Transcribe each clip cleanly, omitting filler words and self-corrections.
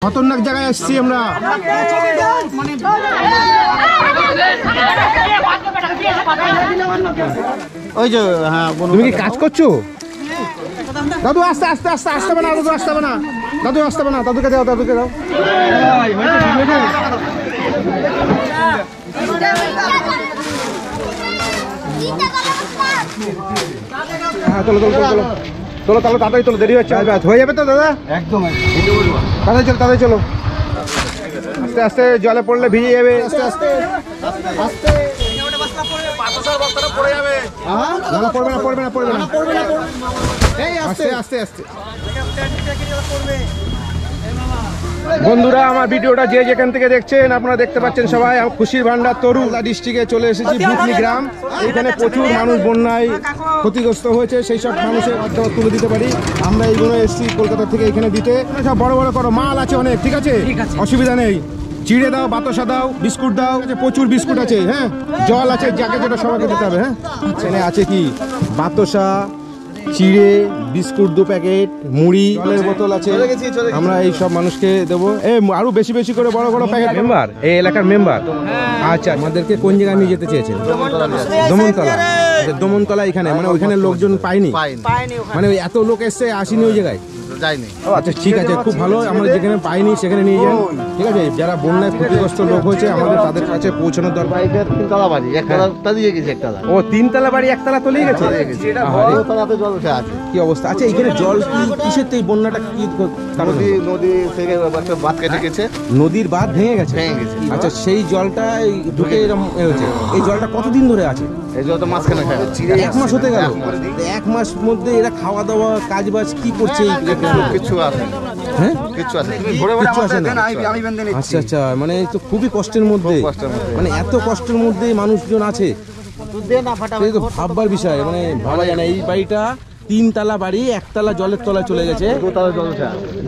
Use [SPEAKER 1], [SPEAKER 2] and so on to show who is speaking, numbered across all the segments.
[SPEAKER 1] খতরনাক জায়গায় আসছি আমরা। ওই যে হ্যাঁ, তুমি কি কাজ করছো? দাদু আস্তে আস্তে আস্তে আসতে হবে না, দাদু আসতে হবে না, দাদু আসতে হবে না, দাদুকে দাও, দাদুকে দাও। হ্যাঁ চলো চলো চলো চলো চলো তাড়াতাড়ি চলো, দেরি হচ্ছে, হয়ে যাবে তো দাদা? একদম তাড়াতাড়ি চলো, তাড়াতাড়ি চলো, আস্তে আস্তে জলে পড়লে ভিজে যাবে, আস্তে আস্তে আস্তে। পড়বে না পড়বে না পড়বে না, আস্তে আস্তে আস্তে। বন্ধুরা আমার ভিডিওটা যে যেখান থেকে দেখছেন আপনারা দেখতে পাচ্ছেন সবাই, খুশির ভান্ডার তরু ডিস্ট্রিক্টে চলে এসেছি, ভুতনি গ্রাম। এখানে প্রচুর মানুষ বন্যায় ক্ষতিগ্রস্ত হয়েছে, সেই সব মানুষের মাধ্যমে তুলে দিতে পারি আমরা। এইগুলো এসেছি কলকাতা থেকে এখানে দিতে। সব বড় বড় করো, মাল আছে অনেক, ঠিক আছে, অসুবিধা নেই। চিড়ে দাও, বাতাসা দাও, বিস্কুট দাও, প্রচুর বিস্কুট আছে, হ্যাঁ জল আছে, যাকে যেটা সবাইকে দিতে হবে। হ্যাঁ এখানে আছে কি বাতাসা, চিড়ে, বিস্কুট 2 প্যাকেট, মুড়ি, জলের বোতল আছে, আমরা এই সব মানুষকে দেবো। আরো বেশি বেশি করে বড় বড় প্যাকেট। মেম্বার এই এলাকার মেম্বার, আচ্ছা আমাদেরকে কোন জায়গায় নিয়ে যেতে চেয়েছেন? দমনতলা। দমনতলা এখানে মানে ওইখানে লোকজন পাইনি, মানে এত লোক এসছে আসেনি ওই জায়গায়, আচ্ছা ঠিক আছে, খুব ভালো। আমরা যেখানে পাইনি সেখানে নিয়ে যান, ঠিক আছে। যারা বন্যায় ক্ষতিগ্রস্ত লোক হয়েছে আমাদের তাদের কাছে পৌঁছানোর দরকার।
[SPEAKER 2] 3তলা বাড়ি, একতলা তলিয়ে গেছে, একতলা।
[SPEAKER 1] ও 3তলা বাড়ি, একতলা তলিয়ে গেছে,
[SPEAKER 2] জল উঠে আছে।
[SPEAKER 1] কি অবস্থা? আচ্ছা এখানে জল কি কিসের, এই বন্যাটা কি
[SPEAKER 2] নদী থেকে বাঁধ কেটে গেছে,
[SPEAKER 1] নদীর বাঁধ ভেঙে গেছে। আচ্ছা সেই জলটা ঢুকে এরকম হয়েছে। এই জলটা কতদিন ধরে আছে?
[SPEAKER 2] এই জল তো মাঝখানে
[SPEAKER 1] 1 মাস হতে গেল। 1 মাস মধ্যে এরা খাওয়া দাওয়া কাজ বাজ কি করছে?
[SPEAKER 2] কিছু আছে,
[SPEAKER 1] হ্যাঁ
[SPEAKER 2] কিছু আছে,
[SPEAKER 1] কিছু আছে না। আচ্ছা আচ্ছা, মানে তো খুবই কষ্টের মধ্যে, মানে এত কষ্টের মধ্যে মানুষজন আছে, ভাববার বিষয়, মানে ভাবা যায় না। এই বাড়িটা 3তলা বাড়ি, একতলা জলের তলায় চলে গেছে,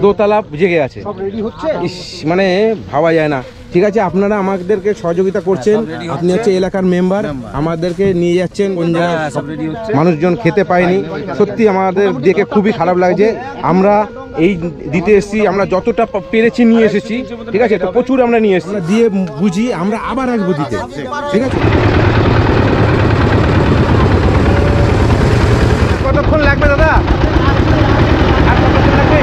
[SPEAKER 1] দোতলা জেগে আছে, মানে ভাবা যায় না। ঠিক আছে, আপনারা আমাদেরকে সহযোগিতা করছেন, আপনি হচ্ছে এলাকার মেম্বার, আমাদেরকে নিয়ে যাচ্ছেন কোন জায়গায় মানুষজন খেতে পায়নি। সত্যি আমাদের দেখে খুবই খারাপ লাগছে। আমরা এই দিতে এসেছি, আমরা যতটা পেরেছি নিয়ে এসেছি, ঠিক আছে, তো প্রচুর আমরা নিয়ে এসেছি, দিয়ে বুঝি আমরা আবার আসবো দিতে, ঠিক আছে। কতক্ষণ লাগবে দাদা? আর কতক্ষণ লাগবে?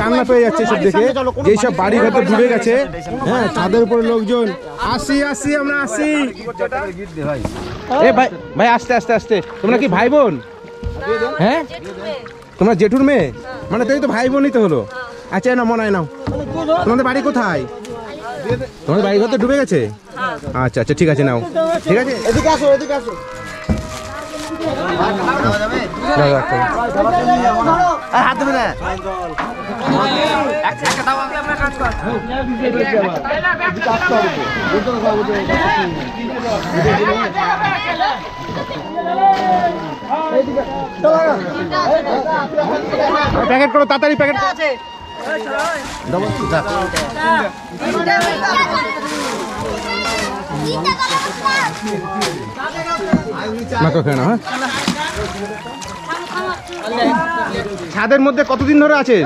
[SPEAKER 1] কান্না পেয়ে যাচ্ছে সব দেখে, যেসব বাড়ি ঘর ডুবে গেছে, হ্যাঁ ছাদের উপরে লোকজন। আসি আসি আমরা আসি। এ ভাই ভাই আস্তে আস্তে আস্তে। তোমরা কি ভাই বোন? হ্যাঁ তোমরা জেঠুর মেয়ে, মানে তাই তো ভাই বোনই তো হলো। আচ্ছা না মনে হয় নাও। তোমাদের বাড়ি কোথায়? তোমাদের বাড়ি ঘর তো ডুবে গেছে? আচ্ছা আচ্ছা ঠিক আছে, নাও, ঠিক আছে।
[SPEAKER 2] এদিকে আসো, এদিকে আসো। হাত দেবে না।
[SPEAKER 1] প্যাকেট করো তাড়াতাড়ি, প্যাকেট ছাদের মধ্যে কতদিন ধরে আছেন?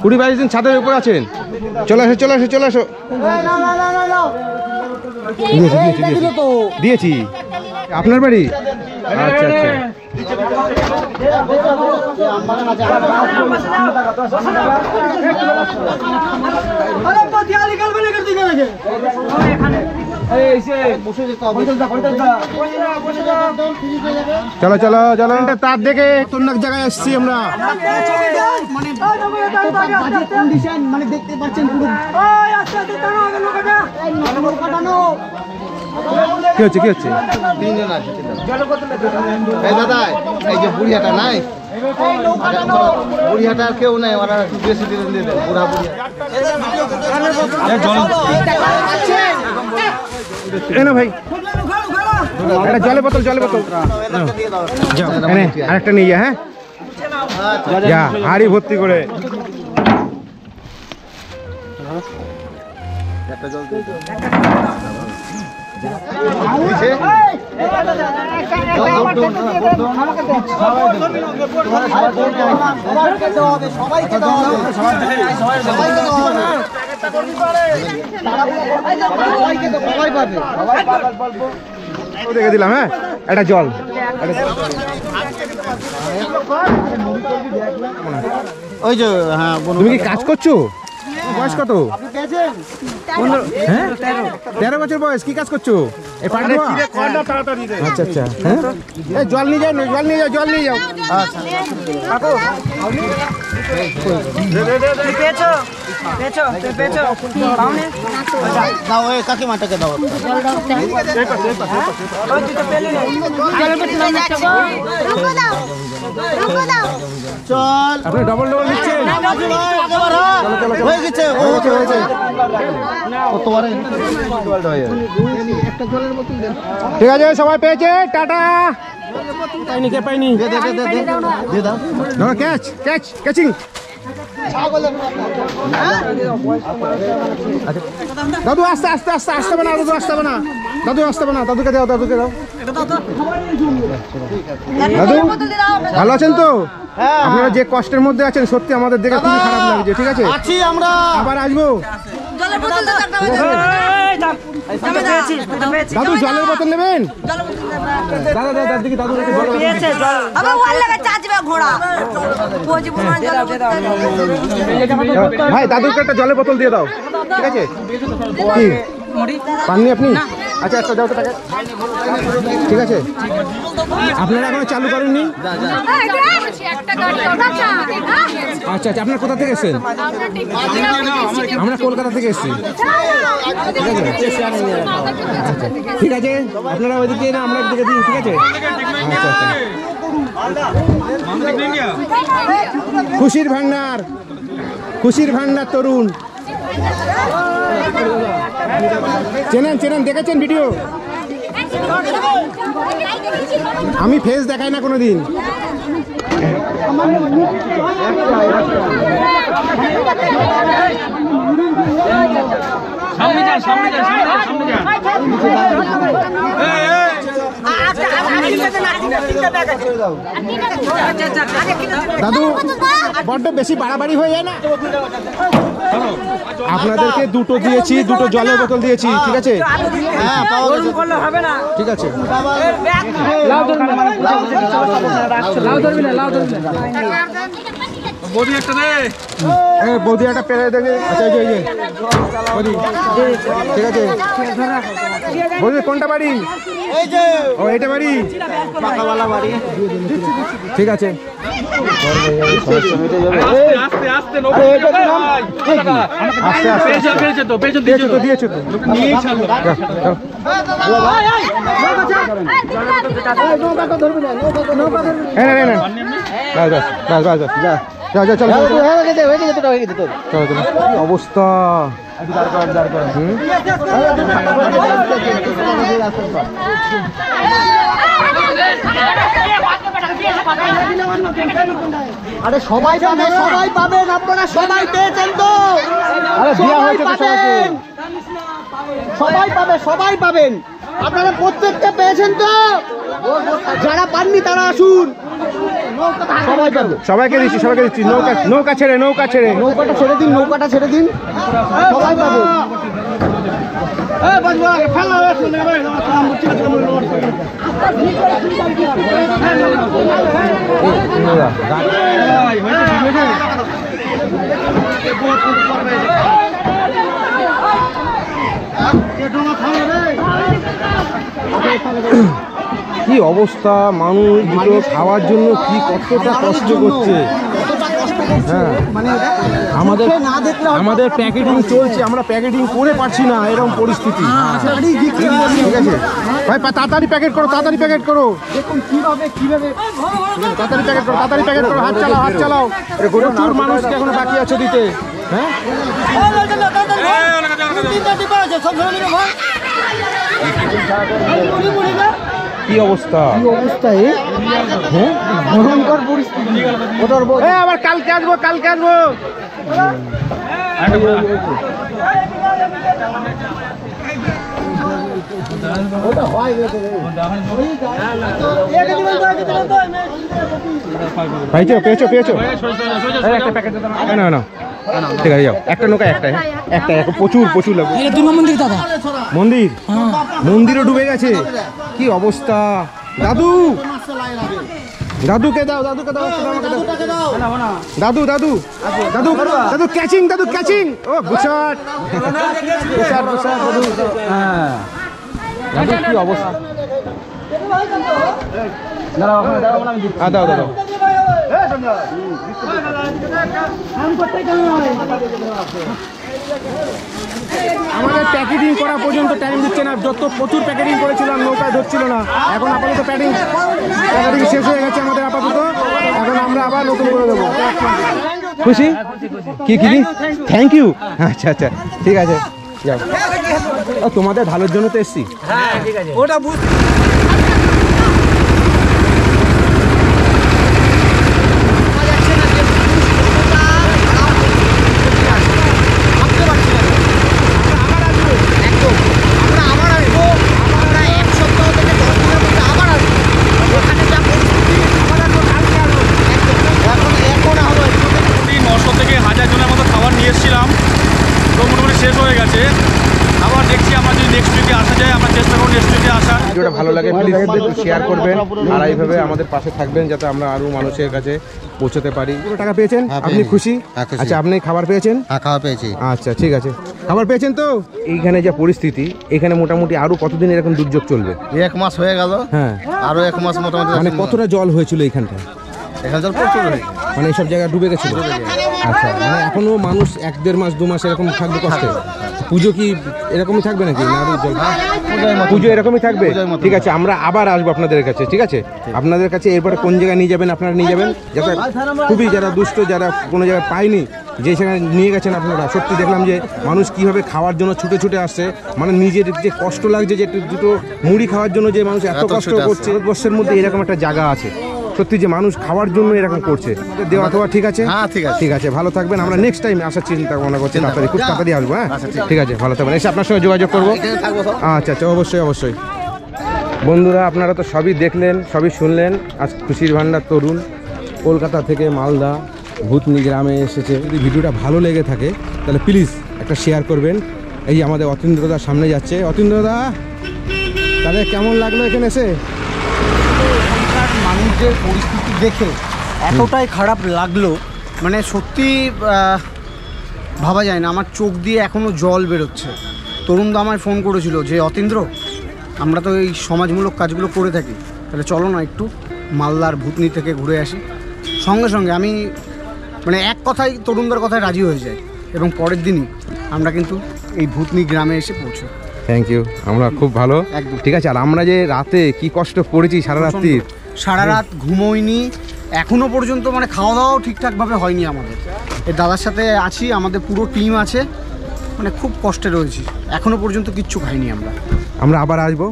[SPEAKER 1] 20-22 দিন ছাদের উপর আছেন। চলে আসো চলে আসো চলে আসো। দিয়েছি। আপনার বাড়ি? আচ্ছা আচ্ছা। চলো চলো চলো, তার দেখে খতরনাক জায়গায় আসছি আমরা।
[SPEAKER 2] মানে দেখতে পাচ্ছেন
[SPEAKER 1] কি হচ্ছে কি হচ্ছে?
[SPEAKER 2] দাদা এই যে বুড়িয়াটা নাই, বুড়িয়াটা কেউ নাই, ওরা বেশি দিন দিয়ে দেয়, বুড়া বুড়িয়া।
[SPEAKER 1] না ভাই একটা জলের বোতল, জলের বোতল আরেকটা নিয়ে যা। হ্যাঁ যা, হাড়ি ভর্তি করে। দেখে দিলাম। হ্যাঁ, একটা জল।
[SPEAKER 2] ওই যে হ্যাঁ,
[SPEAKER 1] তুমি কি কাজ করছো? বয়স কত? হ্যাঁ, 13 বছর বয়স। কি কাজ করছো? এই পাটে আচ্ছা আচ্ছা। হ্যাঁ, এই জল নিয়ে যাও, জল নিয়ে যাও, জল নিয়ে যাও।
[SPEAKER 2] দাও ওই কাকিমাটাকে দাও। চল,
[SPEAKER 1] আপনি ডবল ডবল নিচ্ছেন?
[SPEAKER 2] হয়ে গেছে, হয়েছে।
[SPEAKER 1] ঠিক আছে, সবাই পেয়েছে। টাটা। পাইনি, কে পাইনি? Catch catch catching. দাদু আস্তে আস্তে আস্তে আসতে হবে না, দাদু আসতে হবে না, দাদু আসতে হবে না। দাদুকে দাও, দাদুকে দাও। দাদু ভালো আছেন তো? আপনারা যে কষ্টের মধ্যে আছেন সত্যি আমাদের দেখে খুবই খারাপ লাগছে। ঠিক আছে,
[SPEAKER 2] আছি আমরা,
[SPEAKER 1] আবার আসবো। দাদু জলের বোতল নেবেন? দাদা দাদা দিকে দাদু ভাই, দাদুকে একটা জলের বোতল দিয়ে দাও। ঠিক আছে, কি পাননি আপনি? আচ্ছা একটা দাও তো টাকা। ঠিক আছে, আপনারা এখনো চালু করেননি? আচ্ছা আচ্ছা, আপনার কোথা থেকে এসেছেন? আমরা কলকাতা থেকে এসেছি। ঠিক আছে, আপনারা ওইদিকে না, আমরা দিকে দিই। ঠিক আছে, আচ্ছা আচ্ছা। খুশির ভান্ডার, খুশির ভান্ডার তরুণ। চেনেন চেনেন, দেখেছেন ভিডিও? আমি ফেস দেখাই না কোনোদিন।
[SPEAKER 3] সামনে যান, সামনে যান, সামনে যান।
[SPEAKER 1] দাদু বড্ড বেশি বাড়াবাড়ি হয়ে যায় না? আপনাদেরকে দুটো দিয়েছি, দুটো জলের বোতল দিয়েছি। ঠিক আছে,
[SPEAKER 2] হ্যাঁ পাওয়া গেছে।
[SPEAKER 1] ঠিক আছে।
[SPEAKER 3] বডি একটা দে।
[SPEAKER 1] বৌদি একটা পেরে দেখে। আচ্ছা এই যে বৌদি, ঠিক আছে। বৌদি কোনটা বাড়ি?
[SPEAKER 2] এই যে
[SPEAKER 1] ও এটা বাড়ি,
[SPEAKER 2] পাকাওয়ালা বাড়ি।
[SPEAKER 1] ঠিক আছে।
[SPEAKER 3] আস্তে আস্তে
[SPEAKER 1] আস্তে আস্তে
[SPEAKER 3] পেয়েছে তো, পেয়েছে
[SPEAKER 1] দিয়েছো তো, দিয়েছো তো।
[SPEAKER 3] নিয়েই ছাড়লো।
[SPEAKER 1] হ্যাঁ না বাস বাস বাস বাস, যা যা যা, চলো চলো
[SPEAKER 2] হয়ে গেছে, হয়ে গেছে, হয়ে গেছে তোর।
[SPEAKER 1] চলো চলো। কি অবস্থা!
[SPEAKER 2] আরে সবাই পাবে, সবাই পাবেন, আপনারা সবাই পেয়েছেন তো?
[SPEAKER 1] আরে দেওয়া হয়েছে তো সবাইকে।
[SPEAKER 2] সবাই পাবে, সবাই পাবেন। আপনারা প্রত্যেকটা পেয়েছেন তো? যারা পাননি তারা আসুন। সবাই পাবে।
[SPEAKER 1] সবাইকে দিচ্ছি, সবাইকে দিচ্ছি। নৌকা নৌকা ছেড়ে, নৌকা ছেড়ে।
[SPEAKER 2] নৌকাটা ছেড়ে দিন, নৌকাটা ছেড়ে দিন, সবাই পাবে।
[SPEAKER 1] কি অবস্থা! মানুষ দুটো খাওয়ার জন্য কি কতটা কষ্ট করছে। হ্যাঁ, আমাদের আমাদের প্যাকেটিং চলছে, আমরা প্যাকেটিং করে পারছি না, এরকম পরিস্থিতি। ঠিক আছে ভাই, তাড়াতাড়ি প্যাকেট করো, তাড়াতাড়ি প্যাকেট করো।
[SPEAKER 2] দেখুন কিভাবে কিভাবে
[SPEAKER 1] তাড়াতাড়ি প্যাকেট করো, তাড়াতাড়ি প্যাকেট করো। হাত চালাও, হাত চালাও। প্রচুর মানুষকে এখনো বাকি আছে দিতে। হ্যাঁ, কি অবস্থা!
[SPEAKER 2] কি অবস্থায় ভয়ঙ্কর পরিস্থিতি।
[SPEAKER 1] আবার কালকে আসবো, কালকে আসবো। পাইছো পেয়েছো পেয়েছো না না ঠিক আছে যাও একটা নৌকা একটা একটা প্রচুর প্রচুর লাগবে
[SPEAKER 2] দুর্গা মন্দির দাদা
[SPEAKER 1] মন্দির মন্দিরও ডুবে গেছে কি অবস্থা দাদু দাদুকে দাও দাদুকে দাও দাদু দাদু দাদু দাদু ক্যাচিং দাদু ক্যাচিং ও বুশাট বুশাট বুশাট দাদু হ্যাঁ দাদু কি অবস্থা দাও দাও দাও আমাদের প্যাকেটিং করা পর্যন্ত টাইম দিচ্ছে না, যত প্রচুর প্যাকেটিং করেছিলাম নৌকায় ধরছিল না। এখন আপাতত প্যাকেটিং শেষ হয়ে গেছে আমাদের আপাতত, এখন আমরা আবার নতুন করে দেবো। খুশি কি কি থ্যাংক ইউ। আচ্ছা আচ্ছা ঠিক আছে যাও, তোমাদের ভালোর জন্য তো এসছি। ওটা ভিডিওটা ভালো লাগে প্লিজ একটু শেয়ার করবেন আর এইভাবে আমাদের পাশে থাকবেন যাতে আমরা আরো মানুষের কাছে পৌঁছতে পারি। টাকা পেয়েছেন আপনি খুশি? আচ্ছা আপনি খাবার পেয়েছেন?
[SPEAKER 4] হ্যাঁ খাবার পেয়েছি।
[SPEAKER 1] আচ্ছা ঠিক আছে, খাবার পেয়েছেন তো? এইখানে যে পরিস্থিতি, এখানে মোটামুটি আরো কতদিন এরকম দুর্যোগ চলবে?
[SPEAKER 4] 1 মাস হয়ে গেল।
[SPEAKER 1] হ্যাঁ
[SPEAKER 4] আরো 1 মাস মোটামুটি।
[SPEAKER 1] মানে কতটা জল হয়েছিল এইখানটায়?
[SPEAKER 4] এখানে জল প্রচুর হয়েছে,
[SPEAKER 1] মানে এইসব জায়গা ডুবে গেছিল। আচ্ছা মানে এখনো মানুষ 1-1.5 মাস 2 মাস এরকম থাকবে কষ্টে? পুজো কি এরকমই থাকবে নাকি? না পুজো এরকমই থাকবে? ঠিক আছে আমরা আবার আসবো আপনাদের কাছে, ঠিক আছে? আপনাদের কাছে এরপরে কোন জায়গায় নিয়ে যাবেন আপনারা নিয়ে যাবেন, যাতে খুবই যারা দুষ্ট যারা কোনো জায়গায় পায়নি যে সেখানে নিয়ে গেছেন আপনারা। সত্যি দেখলাম যে মানুষ কীভাবে খাওয়ার জন্য ছুটে ছুটে আসছে, মানে নিজের যে কষ্ট লাগছে যে দুটো মুড়ি খাওয়ার জন্য যে মানুষ এত কষ্ট করছে। ভারতবর্ষের মধ্যে এরকম একটা জায়গা আছে সত্যি যে মানুষ খাওয়ার জন্য এরকম করছে। দেওয়া তো ঠিক আছে?
[SPEAKER 4] হ্যাঁ ঠিক আছে,
[SPEAKER 1] ঠিক আছে ভালো থাকবেন। আমরা নেক্সট টাইম আসার চিন্তা ভাবনা করছি, তাড়াতাড়ি খুব তাড়াতাড়ি আসবো। হ্যাঁ ঠিক আছে ভালো থাকবেন, এসে আপনার সঙ্গে যোগাযোগ করবো। আচ্ছা আচ্ছা অবশ্যই অবশ্যই। বন্ধুরা আপনারা তো সবই দেখলেন, সবই শুনলেন। আজ খুশির ভান্ডার তরুণ কলকাতা থেকে মালদা ভূতনি গ্রামে এসেছে। যদি ভিডিওটা ভালো লেগে থাকে তাহলে প্লিজ একটা শেয়ার করবেন। এই আমাদের অতীন্দ্রদার সামনে যাচ্ছে। অতীন্দ্রদা তাহলে কেমন লাগলো এখানে এসে?
[SPEAKER 2] মানুষদের পরিস্থিতি দেখে এতটাই খারাপ লাগলো, মানে সত্যি ভাবা যায় না। আমার চোখ দিয়ে এখনও জল বেরোচ্ছে। তরুণদা আমায় ফোন করেছিল যে অতীন্দ্র আমরা তো এই সমাজমূলক কাজগুলো করে থাকি, তাহলে চলো না একটু মালদার ভূতনি থেকে ঘুরে আসি। সঙ্গে সঙ্গে আমি মানে এক কথায় তরুণদার কথায় রাজি হয়ে যাই এবং পরের দিনই আমরা কিন্তু এই ভূতনি গ্রামে এসে পৌঁছো।
[SPEAKER 1] থ্যাংক ইউ, আমরা খুব ভালো।
[SPEAKER 2] একদম
[SPEAKER 1] ঠিক আছে। আর আমরা যে রাতে কি কষ্ট করেছি সারা রাত ঘুমোইনি এখনো পর্যন্ত, মানে খাওয়া দাওয়াও ঠিকঠাকভাবে হয়নি আমাদের। এই দাদার সাথে আছি, আমাদের পুরো টিম আছে, মানে খুব কষ্টে রয়েছি, এখনো পর্যন্ত কিচ্ছু খাইনি আমরা। আবার আসবো।